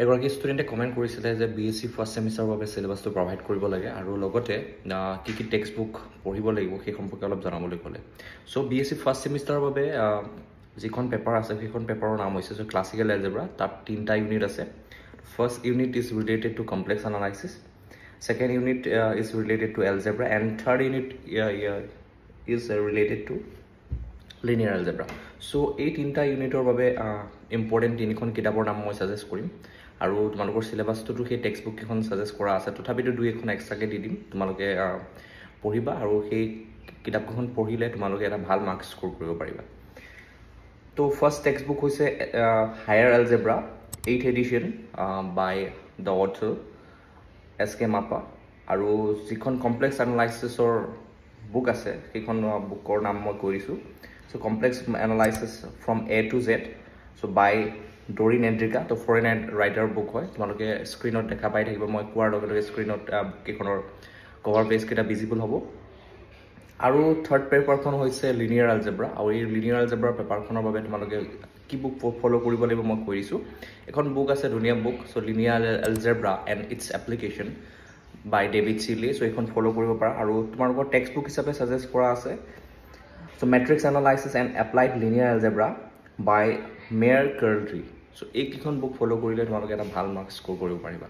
এগৰাকী ষ্টুডেণ্টে কমেণ্ট কৰিছিলে যে BSc ফাৰ্ষ্ট ছেমিষ্টাৰৰ বাবে চিলেবাছটো প্ৰভাইড কৰিব লাগে আৰু লগতে কি টেক্সট বুক পঢ়িব লাগিব সেই সম্পৰ্কে অলপ জনাবলৈ ক'লে। চ' BSc ফাৰ্ষ্ট ছেমিষ্টাৰৰ বাবে যিখন পেপাৰ আছে সেইখন পেপাৰৰ নাম হৈছে ক্লাছিকেল এলজেব্ৰা। তাত 3টা ইউনিট আছে। First unit is related to complex analysis, second unit is related to algebra, and third unit is related to linear algebra. So' এই 3টা ইউনিটৰ বাবে ইম্পৰ্টেণ্ট 3খন কিতাপৰ নাম মই ছাজেষ্ট কৰিম আৰু তোমালোকৰ চিলেবাছটোতো সেই টেক্সট বুক কেইখন ছাজেষ্ট কৰা আছে, তথাপিতো 2-1খন এক্সট্ৰাকৈ দি দিম। তোমালোকে পঢ়িবা আৰু সেই কিতাপকেইখন পঢ়িলে তোমালোকে এটা ভাল মাৰ্কছ স্ক'ৰ কৰিব পাৰিবা। তো ফাৰ্ষ্ট টেক্সট বুক হৈছে higher algebra 8th edition by the author SK Mappa, আৰু যিখন কমপ্লেক্স এনালাইচিছৰ বুক আছে সেইখন বুকৰ নাম মই কৈ দিছোঁ। So' complex analysis from A to Z, so' by Dorin Andrica. Two foreign writer book হয়, তোমালোকে স্ক্ৰীণত দেখা পাই থাকিব। মই কোৱাৰ লগে লগে স্ক্ৰীণত কেইখনৰ কভাৰ পেজকেইটা ভিজিবল হ'ব। আৰু থাৰ্ড পেপাৰখন হৈছে লিনিয়াৰ এলজেব্ৰা, আৰু এই লিনিয়াৰ এলজেব্ৰাৰ পেপাৰখনৰ বাবে তোমালোকে কি বুক ফ'ল' কৰিব লাগিব মই কৈ দিছোঁ। এখন বুক আছে, ধুনীয়া book, so' linear algebra and its application by David C Lay. So' এইখন ফ'ল' কৰিব পাৰা। আৰু তোমালোকৰ টেক্সট বুক হিচাপে ছাজেষ্ট কৰা আছে so' matrix analysis and applied linear algebra by Meyer Carl D. So' এইকেইখন বুক ফ'ল' কৰিলে তোমালোকে এটা ভাল মাৰ্কছ স্ক'ৰ কৰিব পাৰিবা।